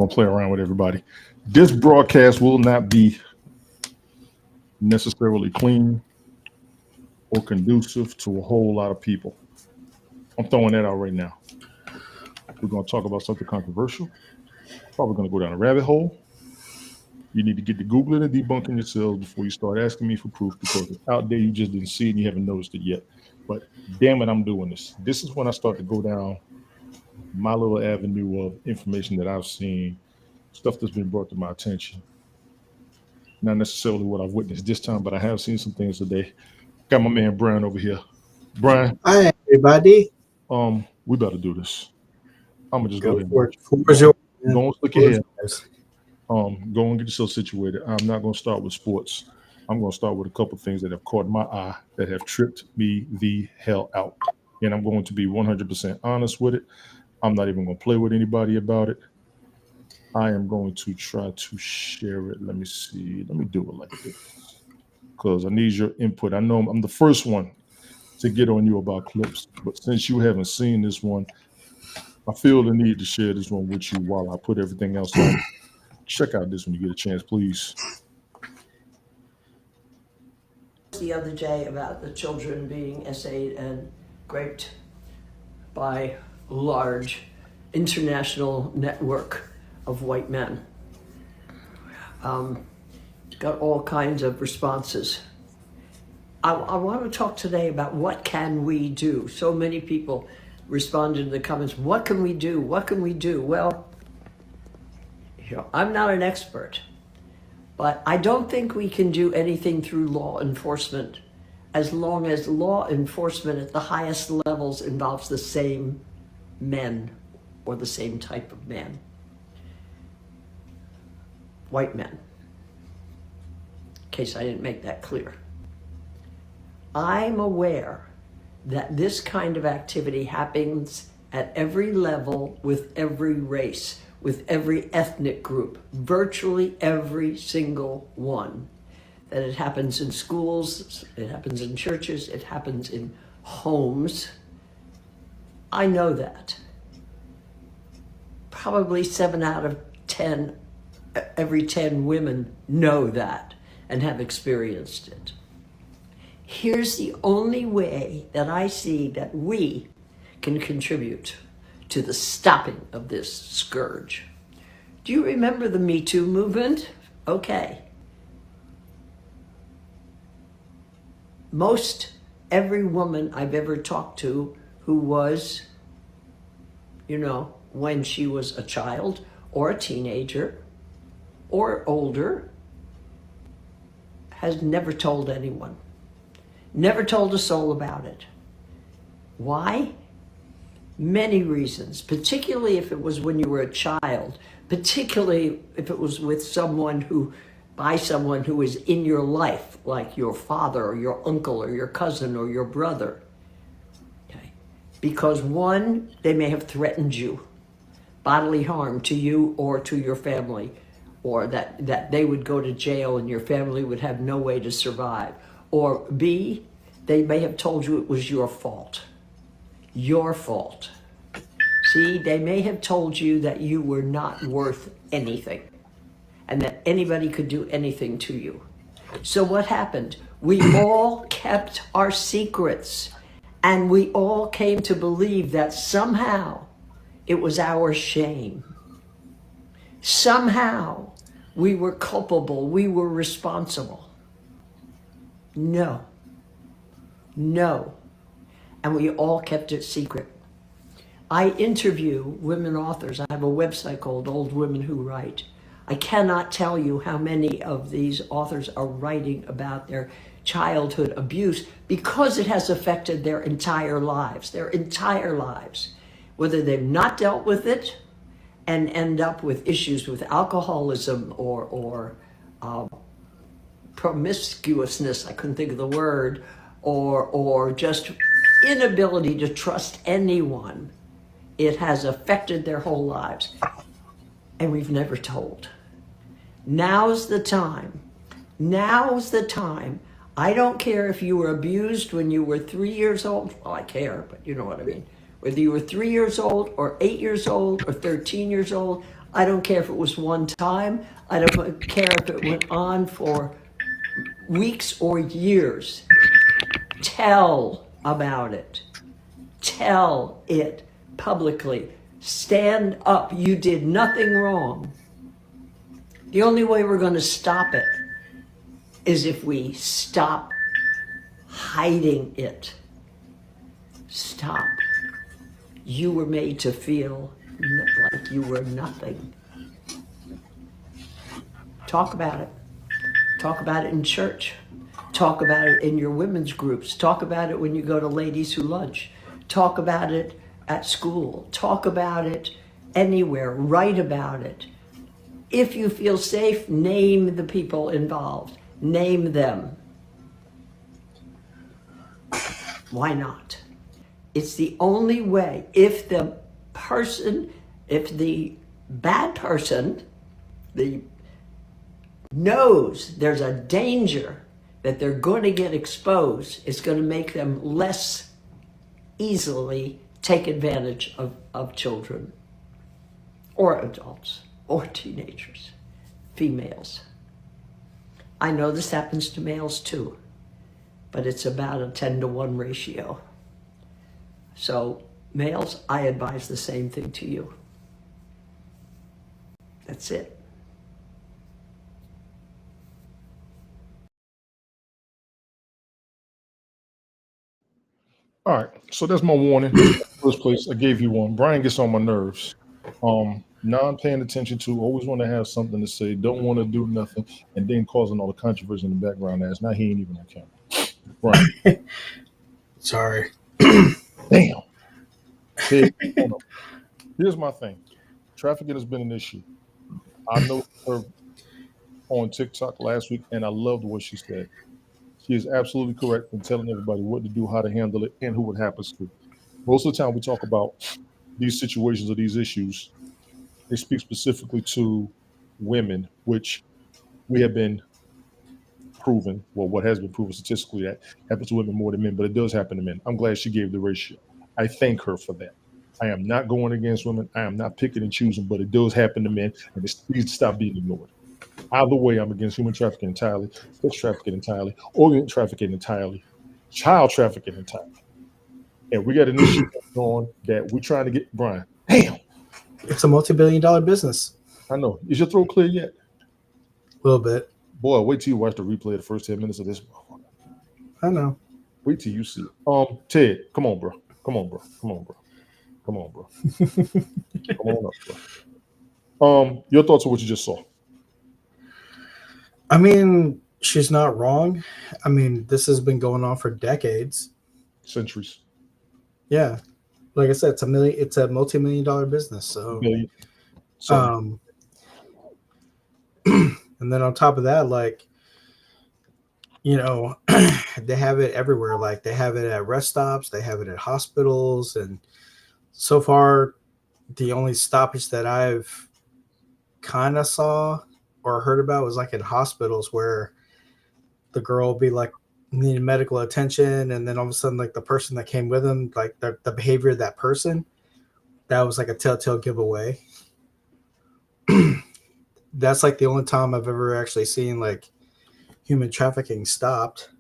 gonna play around with everybody. This broadcast will not be necessarily clean or conducive to a whole lot of people. I'm throwing that out right now. We're gonna talk about something controversial. Probably gonna go down a rabbit hole. You need to get to Googling and debunking yourselves before you start asking me for proof, because it's out there, you just didn't see it and you haven't noticed it yet. But damn it, I'm doing this. This is when I start to go down my little avenue of information that I've seen, stuff that's been brought to my attention. Not necessarily what I've witnessed this time, but I have seen some things today. Got my man Brian over here. Brian, Hi, everybody. We better do this. I'm gonna just go Go ahead. for it. Floor's yours, man. Go and look ahead. Floor's yours. Go and get yourself situated. I'm not gonna start with sports. I'm gonna start with a couple things that have caught my eye that have tripped me the hell out. And I'm going to be 100% honest with it. I'm not even gonna play with anybody about it. I am going to try to share it. Let me see. Let me do it like this, because I need your input. I know I'm the first one to get on you about clips, but since you haven't seen this one, I feel the need to share this one with you while I put everything else on. Check out this when you get a chance, please. The other day about the children being essayed and raped by a large international network of white men. Got all kinds of responses. I want to talk today about what can we do. So many people responded in the comments, what can we do? What can we do? Well, I'm not an expert, but I don't think we can do anything through law enforcement as long as law enforcement at the highest levels involves the same men or the same type of man. White men. In case I didn't make that clear. I'm aware that this kind of activity happens at every level with every race, with every ethnic group, virtually every single one. That it happens in schools, it happens in churches, it happens in homes. I know that. Probably 7 out of 10, every 10 women know that and have experienced it. Here's the only way that I see that we can contribute to the stopping of this scourge. Do you remember the Me Too movement? Okay. Most every woman I've ever talked to who was, when she was a child or a teenager or older, has never told anyone. Never told a soul about it. Why? Many reasons, particularly if it was when you were a child, particularly if it was with someone who is in your life, like your father or your uncle or your cousin or your brother. Okay. Because one, they may have threatened you, bodily harm to you or to your family, or that they would go to jail and your family would have no way to survive. Or B, they may have told you it was your fault. Your fault. See, they may have told you that you were not worth anything and that anybody could do anything to you. So what happened? We all kept our secrets and we all came to believe that somehow it was our shame. Somehow we were culpable, we were responsible. No. And we all kept it secret. I interview women authors. I have a website called Old Women Who Write. I cannot tell you how many of these authors are writing about their childhood abuse because it has affected their entire lives, whether they've not dealt with it and end up with issues with alcoholism or promiscuousness, I couldn't think of the word, or just inability to trust anyone. It has affected their whole lives. And we've never told. Now's the time. I don't care if you were abused when you were 3 years old. Well, I care, but you know what I mean. Whether you were 3 years old or 8 years old or 13 years old, I don't care if it was one time. I don't care if it went on for weeks or years. Tell about it. Tell it publicly. Stand up. You did nothing wrong. The only way we're going to stop it is if we stop hiding it. Stop. You were made to feel like you were nothing. Talk about it. Talk about it in church. Talk about it in your women's groups. Talk about it when you go to Ladies Who Lunch. Talk about it at school. Talk about it anywhere. Write about it. If you feel safe, name the people involved. Name them. Why not? It's the only way. If the bad person, knows there's a danger that they're going to get exposed, it's going to make them less easily take advantage of children or adults or teenagers, females. I know this happens to males too, but it's about a 10-to-1 ratio. So males, I advise the same thing to you. That's it. All right, so that's my warning. First place, I gave you one. Brian gets on my nerves. Non-paying attention to, always want to have something to say, don't want to do nothing, and then causing all the controversy in the background. As now he ain't even on camera. Brian, Sorry. damn. Hey, here's my thing. Trafficking has been an issue. I know her on TikTok last week, and I loved what she said. She is absolutely correct in telling everybody what to do, how to handle it, and who it happens to. Most of the time we talk about these situations or these issues, they speak specifically to women, which we have been proven, well, what has been proven statistically that happens to women more than men, but it does happen to men. I'm glad she gave the ratio. I thank her for that. I am not going against women. I am not picking and choosing, but it does happen to men, and it needs to stop being ignored. Either way, I'm against human trafficking entirely, sex trafficking entirely, organ trafficking entirely, child trafficking entirely. And we got an issue going on that we're trying to get, Brian. Damn. It's a multi-billion-dollar business. I know. Is your throat clear yet? A little bit. Boy, wait till you watch the replay of the first 10 minutes of this. I know. Wait till you see it. Ted, come on, bro. Come on, bro. Come on, bro. Come on, bro. Come on up, bro. Your thoughts on what you just saw? I mean, she's not wrong. I mean, this has been going on for decades. Centuries. Yeah. Like I said, it's a multi-million-dollar business. So, and then on top of that, like, you know, they have it everywhere. Like they have it at rest stops, they have it at hospitals, and so far, the only stoppage that I've kind of saw or heard about was like in hospitals where the girl will be like needing medical attention, and then all of a sudden, like the person that came with them, like the behavior of that person, that was like a telltale giveaway. That's like the only time I've ever actually seen like human trafficking stopped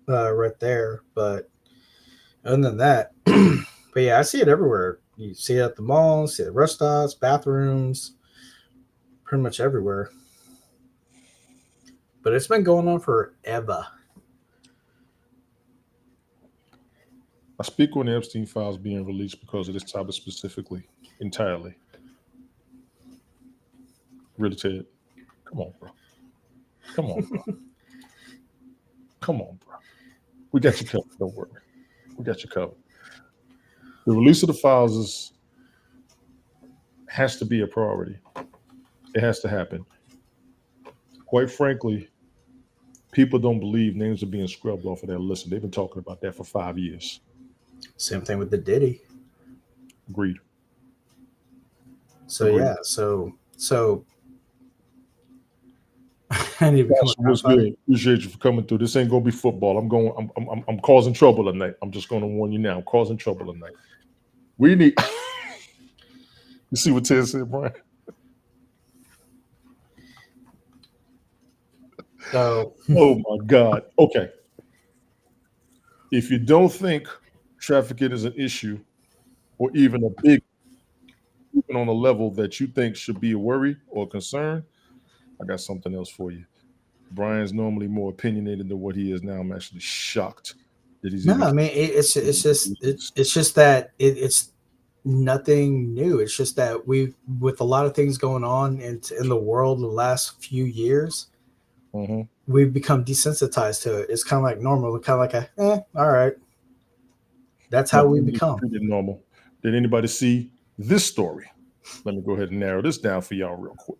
right there. But other than that, but yeah, I see it everywhere. You see it at the malls, see it at rest stops, bathrooms, pretty much everywhere. But it's been going on forever. I speak on the Epstein files being released because of this topic specifically, entirely. Really, Ted? Come on, bro. Come on, bro. Come on, bro. We got you covered. Don't worry. We got you covered. The release of the files has to be a priority. It has to happen. Quite frankly, people don't believe names are being scrubbed off of their list. They've been talking about that for 5 years. Same thing with the Diddy. Agreed. So yeah, so I need to become what's good. Appreciate you for coming through. This ain't gonna be football. I'm causing trouble tonight. I'm just gonna warn you now. I'm causing trouble tonight. We need. You see what Ted said, Brian? So Oh my God. Okay. If you don't think trafficking is an issue or even a big, even on a level that you think should be a worry or a concern, I got something else for you. Brian's normally more opinionated than what he is now. I'm actually shocked that he's no, even. I mean it's just that it's nothing new. It's just that with a lot of things going on in the world the last few years, Mhm. we've become desensitized to it. It's kind of like normal, kind of like all right. That's how we become. Treated normal. Did anybody see this story? Let me go ahead and narrow this down for y'all real quick.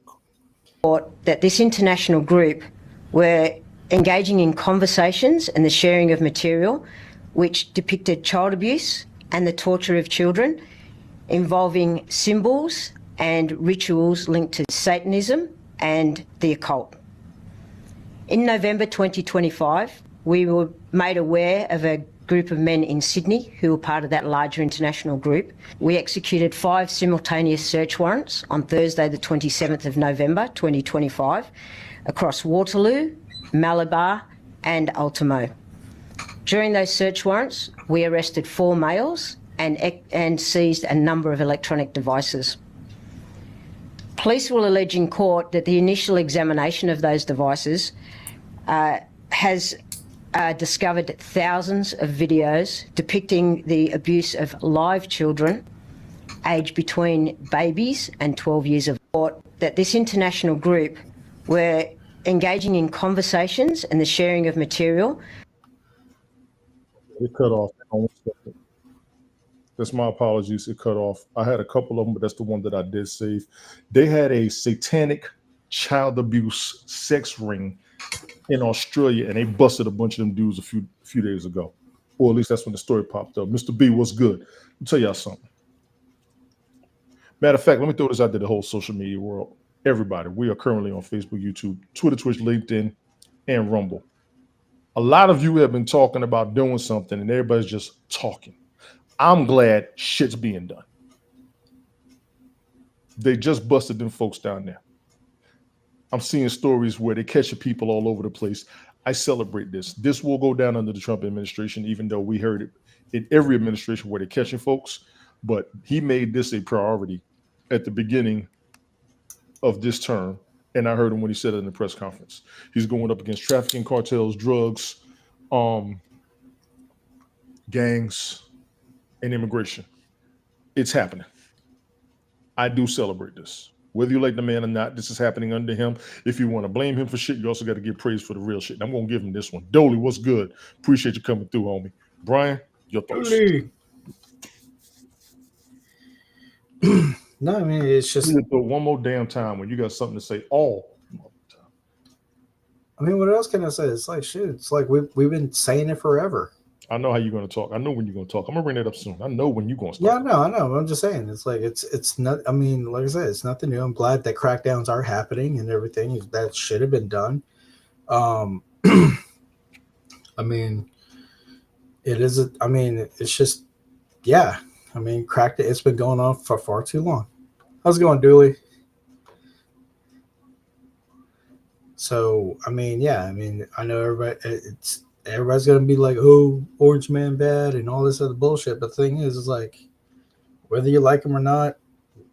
That this international group were engaging in conversations and the sharing of material which depicted child abuse and the torture of children, involving symbols and rituals linked to Satanism and the occult. In November 2025, we were made aware of a group of men in Sydney who were part of that larger international group. We executed 5 simultaneous search warrants on Thursday the 27th of November 2025 across Waterloo, Malabar and Ultimo. During those search warrants, we arrested 4 males and seized a number of electronic devices. Police will allege in court that the initial examination of those devices has discovered thousands of videos depicting the abuse of live children aged between babies and 12 years of age. That this international group were engaging in conversations and the sharing of material. It cut off. That's my apologies. It cut off. I had a couple of them, but that's the one that I did save. They had a satanic child abuse sex ring in Australia, and they busted a bunch of them dudes a few days ago, or at least that's when the story popped up. Mr. B, what's good? I'll tell y'all something. Matter of fact, let me throw this out to the whole social media world. Everybody, we are currently on Facebook, YouTube, Twitter, Twitch, LinkedIn, and Rumble. A lot of you have been talking about doing something, and everybody's just talking. I'm glad shit's being done. They just busted them folks down there. I'm seeing stories where they catch people all over the place. I celebrate this. This will go down under the Trump administration, even though we heard it in every administration where they're catching folks. But he made this a priority at the beginning of this term. And I heard him when he said it in the press conference. He's going up against trafficking cartels, drugs, gangs, and immigration. It's happening. I do celebrate this. Whether you like the man or not, this is happening under him. If you want to blame him for shit, you also got to give praise for the real shit. I'm going to give him this one. Dolly, what's good? Appreciate you coming through, homie. Brian, your thoughts. No, I mean, it's just. One more damn time when you got something to say all time. I mean, what else can I say? It's like shit. It's like we've been saying it forever. I know how you're going to talk. I know when you're going to talk. I'm going to bring that up soon. I know when you're going to start. Yeah, I know. I'm just saying. It's like, it's not, I mean, like I said, it's nothing new. I'm glad that crackdowns are happening and everything that should have been done. I mean, it's just, yeah. I mean, it's been going on for far too long. How's it going, Dooley? So, I mean, yeah. I mean, I know everybody's going to be like, oh, Orange Man bad and all this other bullshit. But the thing is like, whether you like him or not,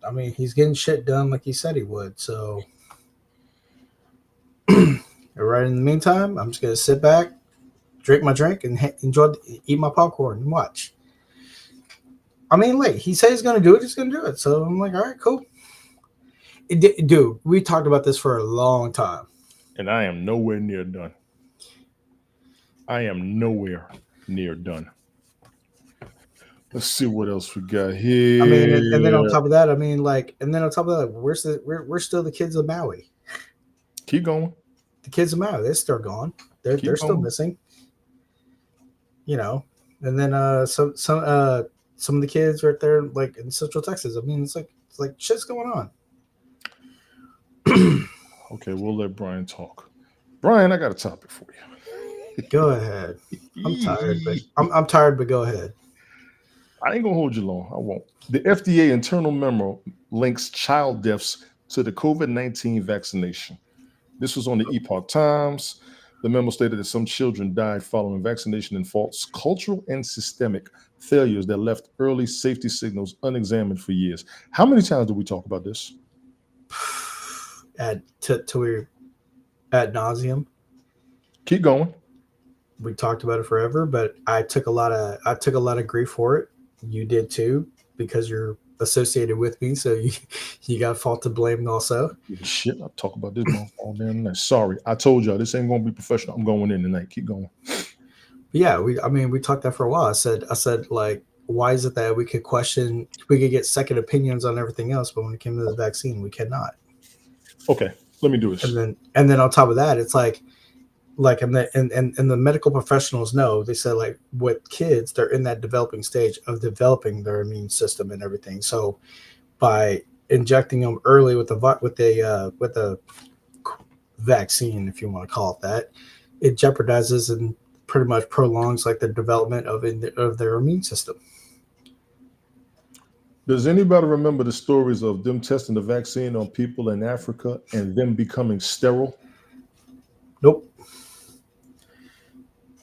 I mean, he's getting shit done like he said he would. So, right in the meantime, I'm just going to sit back, drink my drink, and eat my popcorn and watch. I mean, like, he said he's going to do it. He's going to do it. So I'm like, all right, cool. Dude, we talked about this for a long time. And I am nowhere near done. I am nowhere near done. Let's see what else we got here. I mean, and then on top of that, we're still the kids of Maui. Keep going. The kids of Maui, they're still gone. They're still missing. You know, and then some of the kids right there, like in Central Texas. I mean, it's like shit's going on. Okay, we'll let Brian talk. Brian, I got a topic for you. Go ahead. I'm tired, but I'm tired, but go ahead. I ain't gonna hold you long. I won't. The FDA internal memo links child deaths to the COVID-19 vaccination. This was on the Epoch Times. The memo stated that some children died following vaccination and false cultural and systemic failures that left early safety signals unexamined for years. How many times did we talk about this? Ad nauseum. Keep going. We talked about it forever, but I took a lot of grief for it. You did too, because you're associated with me, so you got fault to blame also. Shit, I'll talk about this all damn night. Sorry, I told y'all this ain't gonna be professional. I'm going in tonight. Keep going. Yeah, we talked that for a while. I said like, why is it that we could get second opinions on everything else, but when it came to the vaccine, we cannot. Okay, let me do this. And then on top of that, it's like and the medical professionals know, they said like with kids, they're in that developing stage of developing their immune system and everything. So by injecting them early with the vaccine, if you want to call it that, it jeopardizes and pretty much prolongs like the development of their immune system. Does anybody remember the stories of them testing the vaccine on people in Africa and them becoming sterile? Nope.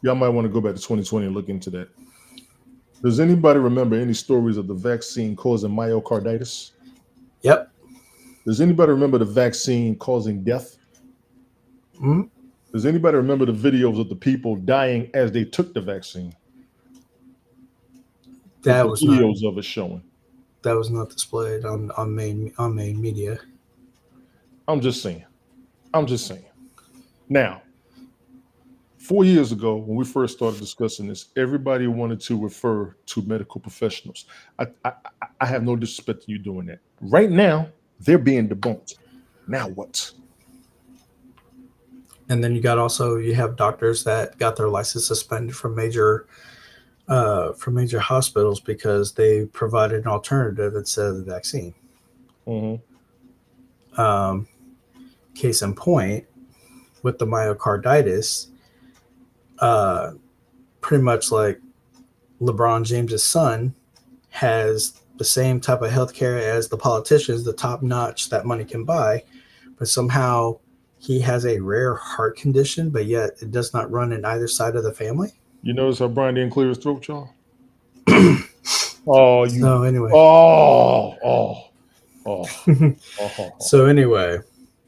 Y'all might want to go back to 2020 and look into that. Does anybody remember any stories of the vaccine causing myocarditis? Yep. Does anybody remember the vaccine causing death? Mm-hmm. Does anybody remember the videos of the people dying as they took the vaccine? That was videos of it showing. That was not displayed on main media. I'm just saying. Now, 4 years ago, when we first started discussing this, everybody wanted to refer to medical professionals. I have no disrespect to you doing that. Right now, they're being debunked. Now what? And then you have doctors that got their license suspended from major hospitals because they provided an alternative instead of the vaccine. Mm-hmm. Case in point, with the myocarditis, pretty much like LeBron James's son has the same type of healthcare as the politicians, the top notch that money can buy, but somehow he has a rare heart condition, but yet it does not run in either side of the family. You notice how Brian didn't clear his throat, y'all? So anyway. So anyway,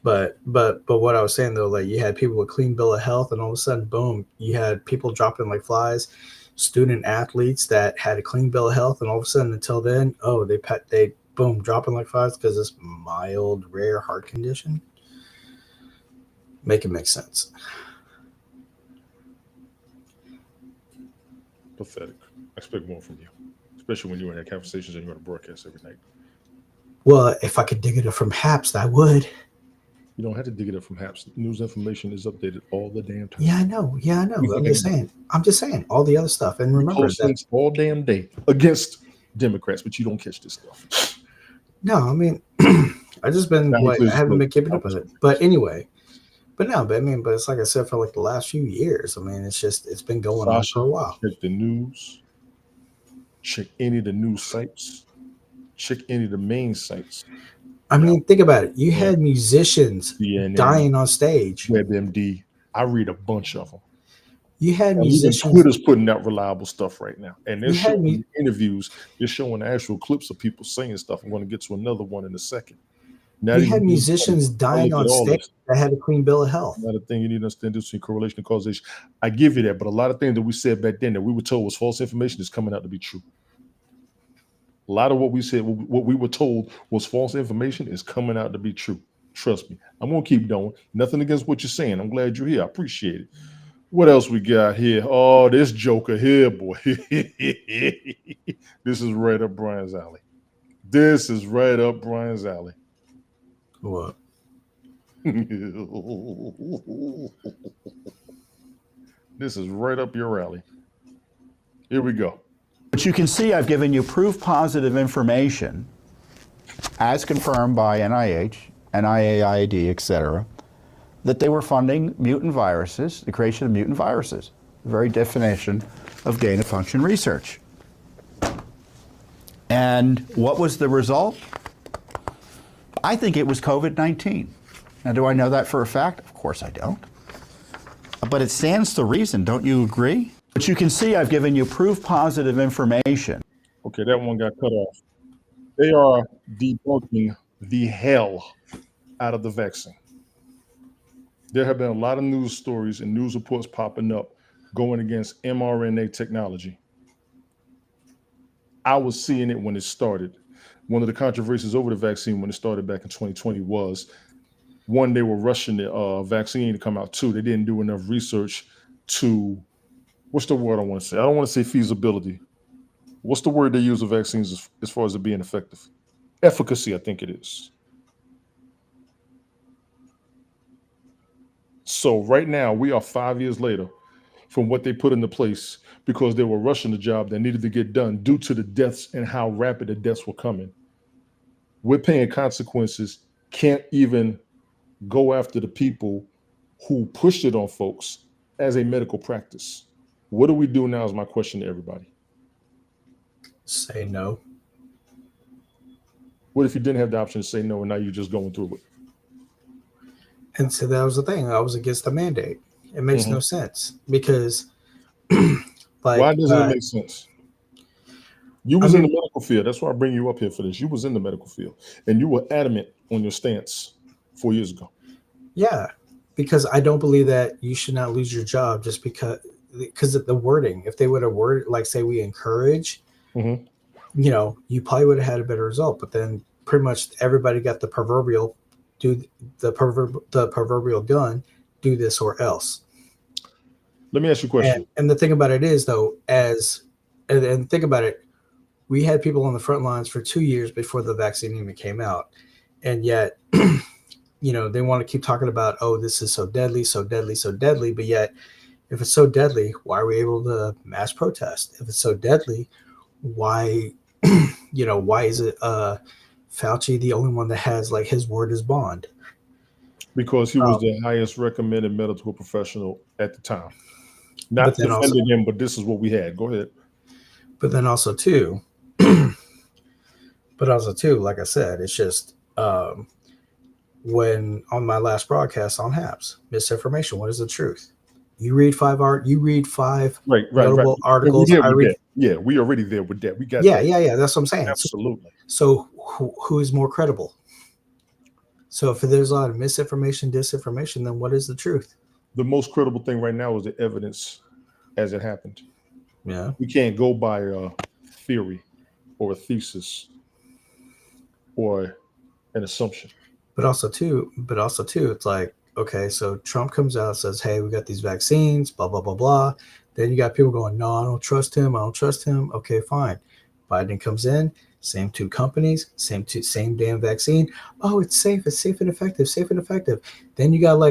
but what I was saying though, like you had people with clean bill of health, and all of a sudden, boom, you had people dropping like flies, student athletes that had a clean bill of health, and all of a sudden, until then, they boom, dropping like flies because this mild, rare heart condition. Make it make sense. Pathetic. I expect more from you, especially when you have conversations and you're on a broadcast every night. Well, if I could dig it up from Haps, I would. You don't have to dig it up from Haps. News information is updated all the damn time. Yeah, I know. I'm just saying all the other stuff. And remember that all damn day against Democrats, but you don't catch this stuff. No, I mean, I haven't been keeping up with it. But anyway, but it's like I said, for like the last few years, I mean, it's been going on for a while. Check the news. Check any of the news sites. Check any of the main sites. I mean, think about it. You had musicians CNN, dying on stage. WebMD. I read a bunch of them. You had musicians. Twitter's putting out reliable stuff right now, and they're showing interviews. They're showing actual clips of people saying stuff. I'm going to get to another one in a second. Now you had musicians dying on stage that had a clean bill of health. Another thing you need to understand is correlation and causation. I give you that, but a lot of things that we said back then that we were told was false information is coming out to be true. A lot of what we said, what we were told was false information is coming out to be true. Trust me. I'm going to keep going. Nothing against what you're saying. I'm glad you're here. I appreciate it. What else we got here? Oh, this joker here, boy. This is right up Brian's alley. What? This is right up your alley. Here we go. But you can see I've given you proof positive information as confirmed by NIH, NIAID, etc., that they were funding mutant viruses, the creation of mutant viruses, the very definition of gain-of-function research. And what was the result? I think it was COVID-19. Now, do I know that for a fact? Of course I don't. But it stands to reason, don't you agree? But you can see I've given you proof positive information. Okay, that one got cut off. They are debunking the hell out of the vaccine. There have been a lot of news stories and news reports popping up going against mRNA technology. I was seeing it when it started. One of the controversies over the vaccine when it started back in 2020 was, one, they were rushing the vaccine to come out. Two, they didn't do enough research to, what's the word I want to say? I don't want to say feasibility. What's the word they use of vaccines as far as it being effective? Efficacy, I think it is. So right now, we are 5 years later from what they put into place because they were rushing the job that needed to get done due to the deaths and how rapid the deaths were coming. We're paying consequences, can't even go after the people who pushed it on folks as a medical practice. What do we do now is my question to everybody. Say no. What if you didn't have the option to say no and now you're just going through it? And so that was the thing. I was against the mandate. It makes no sense because, Why doesn't it make sense? You was in the medical field. That's why I bring you up here for this. You was in the medical field, and you were adamant on your stance 4 years ago. Yeah, because I don't believe that you should not lose your job just because of the wording. If they would have worded like, say, we encourage, you know, you probably would have had a better result. But then pretty much everybody got the proverbial proverbial gun, do this or else. Let me ask you a question. And the thing about it is, though, and think about it, we had people on the front lines for 2 years before the vaccine even came out. And yet, you know, they want to keep talking about, oh, this is so deadly, so deadly, so deadly. But yet, if it's so deadly, why are we able to mass protest? If it's so deadly, why, you know, why is it Fauci the only one that has like his word is bond? Because he was the highest recommended medical professional at the time. Not defending him, but this is what we had. Go ahead. But then also too, like I said, it's just when on my last broadcast on HAPS, misinformation. What is the truth? You read five notable articles. We already there with that. We got yeah. That's what I'm saying. Absolutely. So who is more credible? So if there's a lot of misinformation, disinformation, then what is the truth? The most credible thing right now is the evidence as it happened. Yeah. We can't go by a theory or a thesis or an assumption. But also too, it's like, okay, so Trump comes out and says, hey, we got these vaccines, blah, blah, blah, blah. Then you got people going, no, I don't trust him. Okay, fine. Biden comes in, same two companies, same damn vaccine. Oh, it's safe and effective. Then you got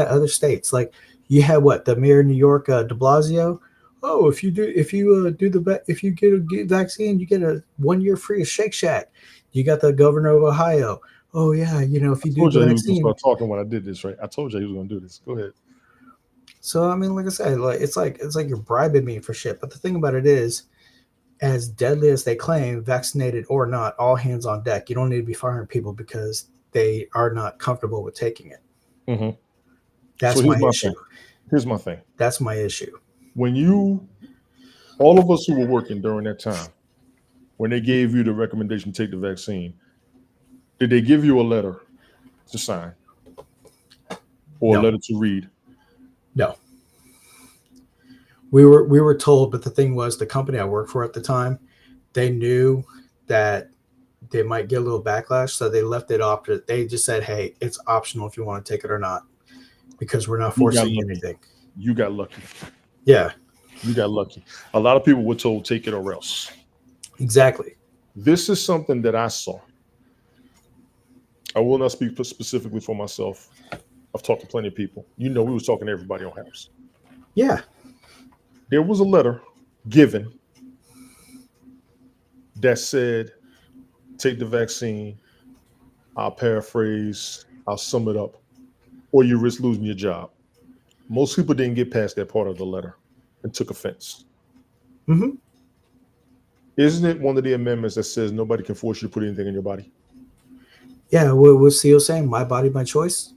other states. Like you had the mayor of New York, de Blasio. Oh, if you get a vaccine, you get a 1 year free of Shake Shack. You got the governor of Ohio. Oh yeah, you know, if you do the vaccine. I told you he was going to start talking when I did this, right? I told you he was going to do this. Go ahead. So I mean, like I said, it's like you're bribing me for shit. But the thing about it is, as deadly as they claim, vaccinated or not, all hands on deck. You don't need to be firing people because they are not comfortable with taking it. Mm-hmm. That's my issue. Here's my thing. That's my issue. When all of us who were working during that time, when they gave you the recommendation to take the vaccine, did they give you a letter to sign or a letter to read? No. We were told, but the thing was, the company I worked for at the time, they knew that they might get a little backlash, so they left it optional. They just said, "Hey, it's optional if you want to take it or not, because we're not forcing anything." You got lucky. Yeah, you got lucky. A lot of people were told, "Take it or else." Exactly. This is something that I saw. I will not speak specifically for myself. I've talked to plenty of people. You know, we was talking to everybody on House. Yeah. There was a letter given that said, take the vaccine. I'll paraphrase. I'll sum it up. Or you risk losing your job. Most people didn't get past that part of the letter and took offense. Mm-hmm. Isn't it one of the amendments that says nobody can force you to put anything in your body? Yeah, what's CEO saying? My body, my choice?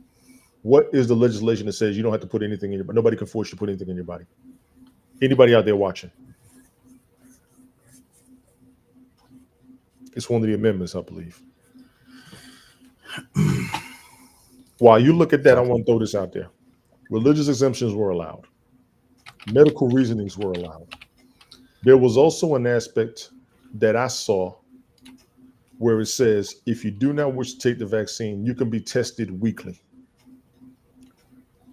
What is the legislation that says you don't have to put anything in your body? Nobody can force you to put anything in your body. Anybody out there watching? It's one of the amendments, I believe. While you look at that, I want to throw this out there. Religious exemptions were allowed. Medical reasonings were allowed. There was also an aspect that I saw where it says, if you do not wish to take the vaccine, you can be tested weekly.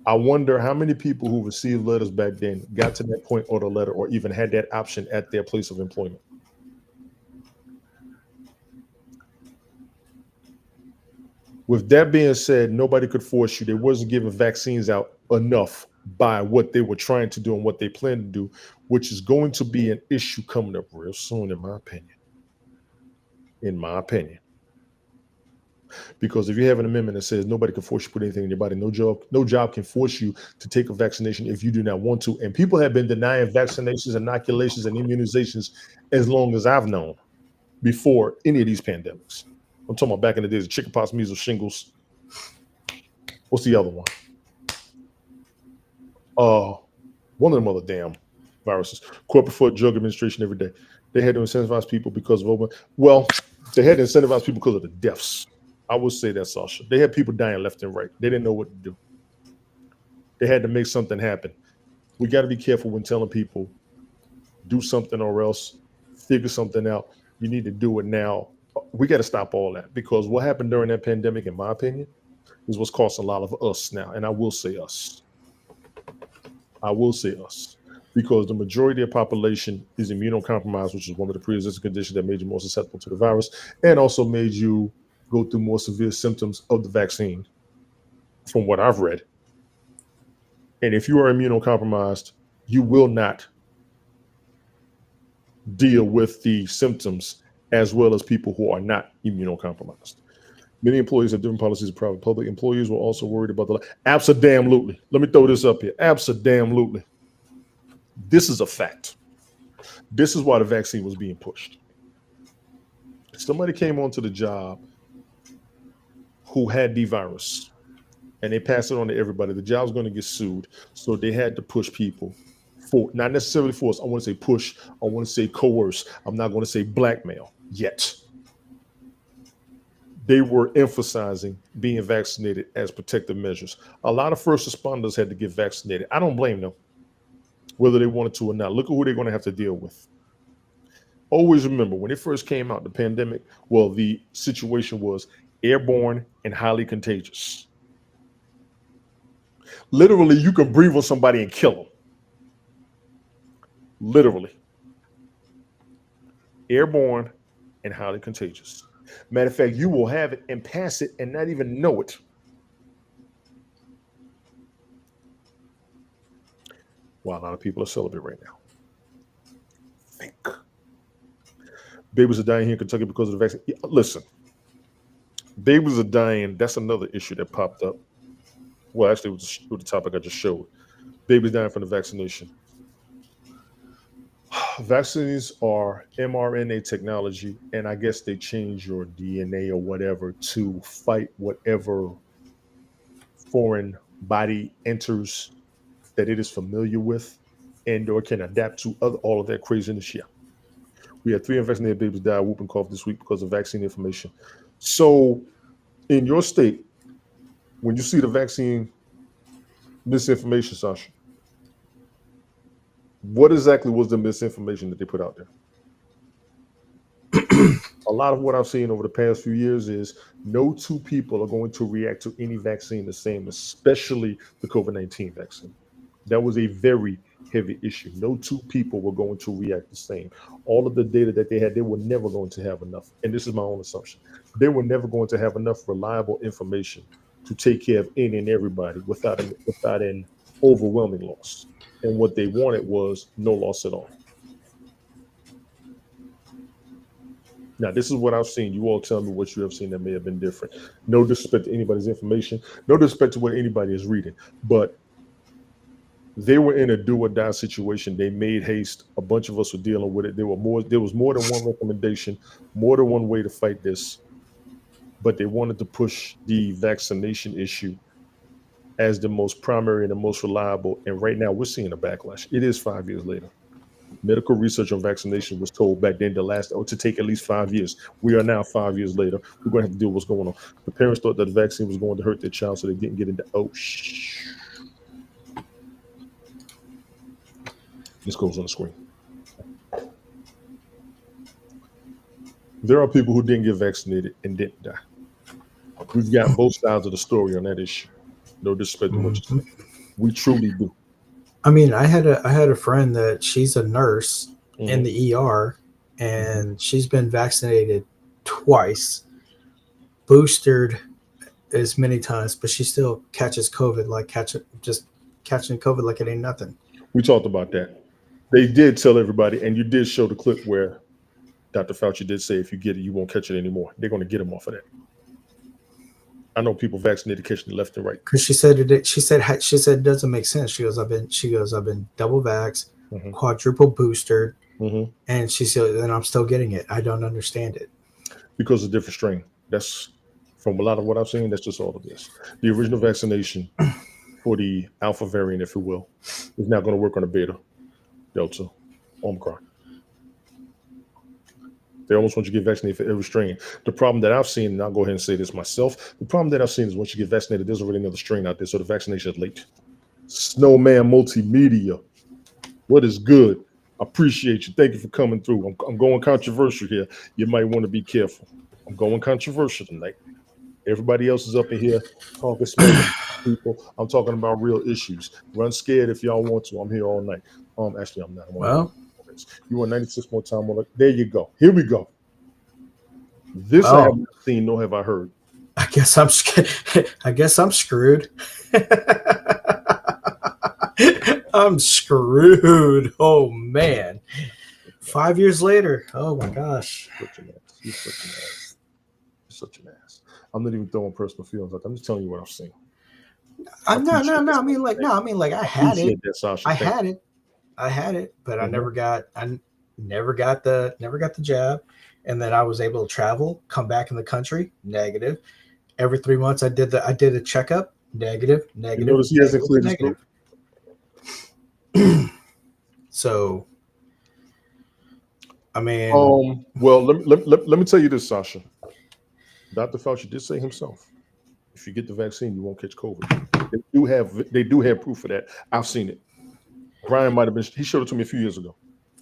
I wonder how many people who received letters back then got to that point or the letter or even had that option at their place of employment. With that being said, nobody could force you. They wasn't giving vaccines out enough by what they were trying to do and what they plan to do, which is going to be an issue coming up real soon, in my opinion. In my opinion. Because if you have an amendment that says nobody can force you to put anything in your body, no job can force you to take a vaccination if you do not want to. And people have been denying vaccinations, inoculations, and immunizations as long as I've known before any of these pandemics. I'm talking about back in the days of chickenpox, measles, shingles. What's the other one? One of them other damn viruses. Corporate Food Drug Administration every day. They had to incentivize people because of open. Well, they had to incentivize people because of the deaths. I would say that, Sasha. They had people dying left and right. They didn't know what to do. They had to make something happen. We got to be careful when telling people do something or else figure something out. You need to do it now. We got to stop all that, because what happened during that pandemic, in my opinion, is what's cost a lot of us now. And I will say us. I will say us. Because the majority of the population is immunocompromised, which is one of the pre-existing conditions that made you more susceptible to the virus, and also made you go through more severe symptoms of the vaccine, from what I've read. And if you are immunocompromised, you will not deal with the symptoms as well as people who are not immunocompromised. Many employees have different policies of private public. Employees were also worried about the absolutely. Let me throw this up here. Absolutely. This is a fact. This is why the vaccine was being pushed. Somebody came onto the job who had the virus and they passed it on to everybody. The job's going to get sued. So they had to push people for, not necessarily force. I want to say push. I want to say coerce. I'm not going to say blackmail yet. They were emphasizing being vaccinated as protective measures. A lot of first responders had to get vaccinated. I don't blame them, whether they wanted to or not. Look at who they're going to have to deal with. Always remember, when it first came out, the pandemic, well, the situation was airborne and highly contagious. Literally, you can breathe on somebody and kill them. Literally. Airborne and highly contagious. Matter of fact, you will have it and pass it and not even know it. Well, a lot of people are celebrating right now. Think. Babies are dying here in Kentucky because of the vaccine. Yeah, listen, babies are dying. That's another issue that popped up. Well, actually, it was the topic I just showed. Babies dying from the vaccination. Vaccines are mRNA technology, and I guess they change your DNA or whatever to fight whatever foreign body enters that it is familiar with and or can adapt to all of that craziness. Yeah. We had 3 unvaccinated babies die of whooping cough this week because of vaccine information. So in your state, when you see the vaccine misinformation, Sasha, what exactly was the misinformation that they put out there? A lot of what I've seen over the past few years is no two people are going to react to any vaccine the same, especially the COVID-19 vaccine. That was a very heavy issue. No two people were going to react the same. All of the data that they had, they were never going to have enough. And this is my own assumption. They were never going to have enough reliable information to take care of any and everybody without an overwhelming loss. And what they wanted was no loss at all. Now, this is what I've seen. You all tell me what you have seen that may have been different. No disrespect to anybody's information. No disrespect to what anybody is reading. But they were in a do or die situation. They made haste. A bunch of us were dealing with it. There was more than one recommendation, more than one way to fight this. But they wanted to push the vaccination issue as the most primary and the most reliable. And right now we're seeing a backlash. It is 5 years later. Medical research on vaccination was told back then to take at least 5 years. We are now 5 years later. We're going to have to deal with what's going on. The parents thought that the vaccine was going to hurt their child, so they didn't get into. This goes on the screen. There are people who didn't get vaccinated and didn't die. We've got both sides of the story on that issue. No disrespect to what you say. We truly do. I mean, I had a friend that she's a nurse in the ER, and she's been vaccinated twice, boosted as many times, but she still catches COVID, catching COVID like it ain't nothing. We talked about that. They did tell everybody, and you did show the clip where Dr. Fauci did say if you get it, you won't catch it anymore. They're going to get him off of that. I know people vaccinated catching it left and right. Because she said it doesn't make sense. She goes, I've been double vaxxed, quadruple booster, and she said, and I'm still getting it. I don't understand it. Because of a different strain. That's from a lot of what I've seen. That's just all of this. The original vaccination for the alpha variant, if you will, is now going to work on the beta, delta, Omicron. They almost want you to get vaccinated for every strain. The problem that I've seen, and I'll go ahead and say this myself, the problem that I've seen is once you get vaccinated, there's already another strain out there, so the vaccination is late. Snowman Multimedia, what is good? I appreciate you. Thank you for coming through. I'm going controversial here. You might want to be careful. I'm going controversial tonight. Everybody else is up in here talking smack people. I'm talking about real issues. Run scared if y'all want to. I'm here all night. Actually, I'm not. Well, you want 96 more time. There you go. Here we go. This I have not seen, nor have I heard. I guess I'm screwed. I'm screwed. Oh man. 5 years later. Oh my gosh. You're such an ass. I'm not even throwing personal feelings out. I'm just telling you what I've seen. No. I mean, like, I had it. I had it, but I never got the jab. And then I was able to travel, come back in the country, negative. Every 3 months I did a checkup, negative. You notice he hasn't cleared his throat. So, I mean, well, let me tell you this, Sasha. Dr. Fauci did say himself, if you get the vaccine, you won't catch COVID. They do have proof of that. I've seen it. Brian might have been. He showed it to me a few years ago.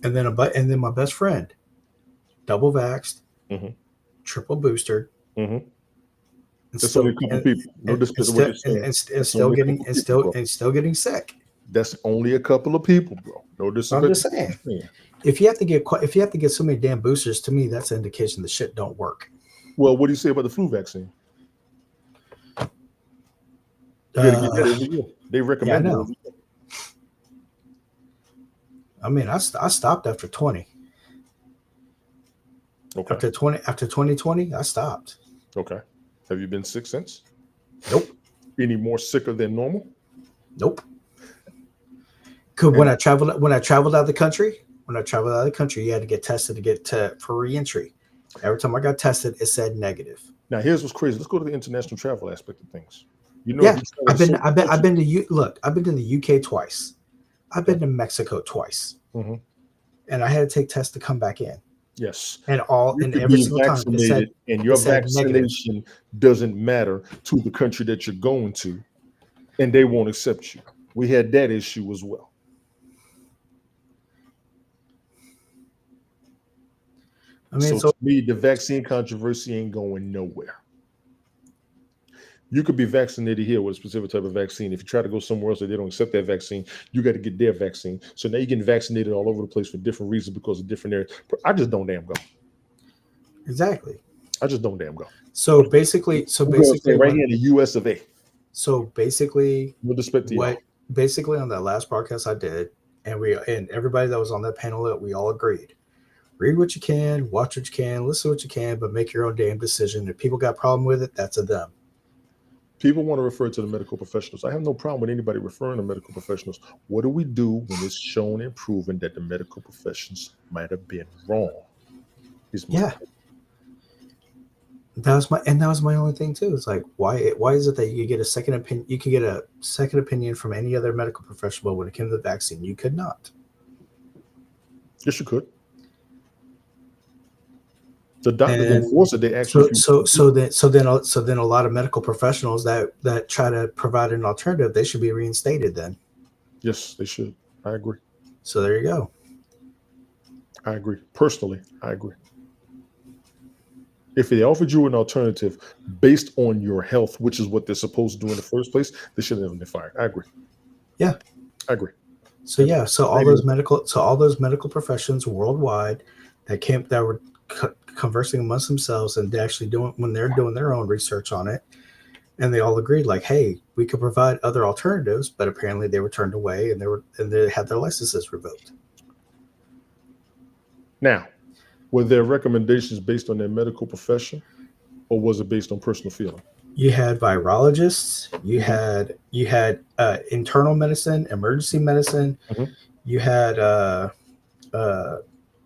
And then my best friend, double vaxxed, triple booster. That's only a couple people. No disrespect to what you're saying. And still getting sick. That's only a couple of people, bro. No disrespect. I'm just saying. If you have to get so many damn boosters, to me, that's an indication the shit don't work. Well, what do you say about the flu vaccine? You gotta get that every year. They recommend it. I mean, I stopped after 20. Okay. After 2020, I stopped. Okay. Have you been sick since? Nope. Any more sicker than normal? Nope. Because when I traveled out of the country, you had to get tested for re-entry. Every time I got tested, it said negative. Now, here's what's crazy. Let's go to the international travel aspect of things. I've been to the UK twice. I've been to Mexico twice, and I had to take tests to come back in. Yes, and every single time and your vaccination doesn't matter to the country that you're going to, and they won't accept you. We had that issue as well. I mean, so to me, the vaccine controversy ain't going nowhere. You could be vaccinated here with a specific type of vaccine. If you try to go somewhere else that they don't accept that vaccine, you got to get their vaccine. So now you're getting vaccinated all over the place for different reasons because of different areas. I just don't damn go. Exactly. I just don't damn go. So basically, right here in the U.S. of A. So basically, with respect to basically on that last podcast I did, and everybody that was on that panel, that we all agreed. Read what you can, watch what you can, listen what you can, but make your own damn decision. If people got a problem with it, that's a them. People want to refer to the medical professionals. I have no problem with anybody referring to medical professionals. What do we do when it's shown and proven that the medical professions might have been wrong? That was my only thing too. It's like, why is it that you get a second opinion? You could get a second opinion from any other medical professional, but when it came to the vaccine, you could not. Yes, you could. The doctor And didn't force it. They actually. so then a lot of medical professionals that try to provide an alternative, they should be reinstated then. Yes, they should. I agree. So there you go. I agree. Personally, I agree. If they offered you an alternative based on your health, which is what they're supposed to do in the first place, they shouldn't have been fired. I agree. Yeah, I agree. So yeah, so all those medical professions worldwide that were conversing amongst themselves and actually when they're doing their own research on it, and they all agreed like, hey, we could provide other alternatives, but apparently they were turned away and they had their licenses revoked. Now, were their recommendations based on their medical profession, or was it based on personal feeling? You had virologists, you had internal medicine, emergency medicine, you had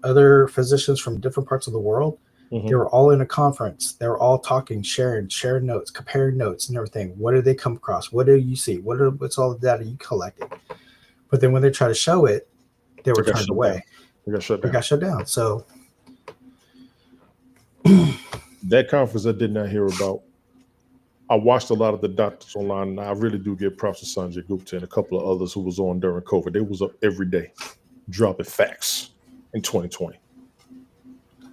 other physicians from different parts of the world. They were all in a conference. They were all talking, sharing notes, comparing notes and everything. What did they come across? What do you see? What's all the data you collected? But then when they try to show it, they were turned away. They got shut down. So that conference I did not hear about. I watched a lot of the doctors online, and I really do give props to Sanjay Gupta and a couple of others who was on during COVID. They was up every day dropping facts in 2020.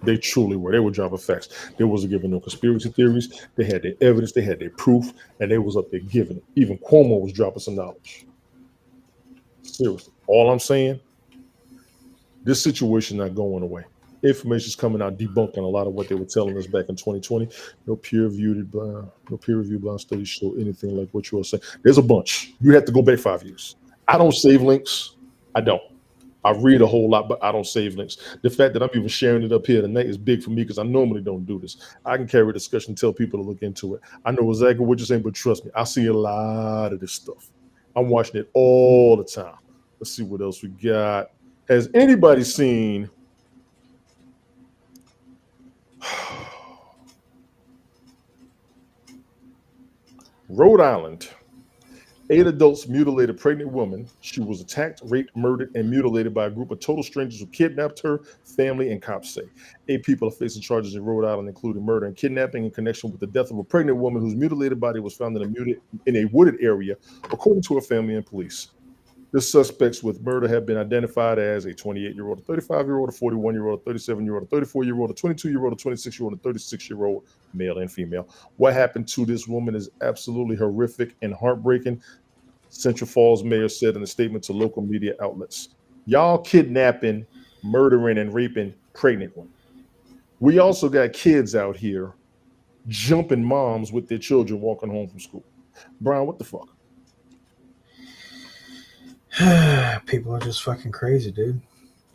They truly were. They were dropping facts. They wasn't giving no conspiracy theories. They had their evidence. They had their proof, and they was up there giving it. Even Cuomo was dropping some knowledge. Seriously. All I'm saying, this situation not going away. Information's coming out debunking a lot of what they were telling us back in 2020. No peer-reviewed blind studies show anything like what you are saying. There's a bunch. You have to go back 5 years. I don't save links. I don't. I read a whole lot, but I don't save links. The fact that I'm even sharing it up here tonight is big for me because I normally don't do this. I can carry a discussion, tell people to look into it. I know exactly what you're saying, but trust me, I see a lot of this stuff. I'm watching it all the time. Let's see what else we got. Has anybody seen Rhode Island? 8 adults mutilated a pregnant woman. She was attacked, raped, murdered, and mutilated by a group of total strangers who kidnapped her, family, and cops say. 8 people are facing charges in Rhode Island, including murder and kidnapping in connection with the death of a pregnant woman whose mutilated body was found in a wooded area, according to her family and police. The suspects with murder have been identified as a 28-year-old, a 35-year-old, a 41-year-old, a 37-year-old, a 34-year-old, a 22-year-old, a 26-year-old, and a 36-year-old, male and female. What happened to this woman is absolutely horrific and heartbreaking, Central Falls mayor said in a statement to local media outlets. Y'all kidnapping, murdering, and raping pregnant women. We also got kids out here jumping moms with their children walking home from school. Brian, what the fuck? people are just fucking crazy, dude.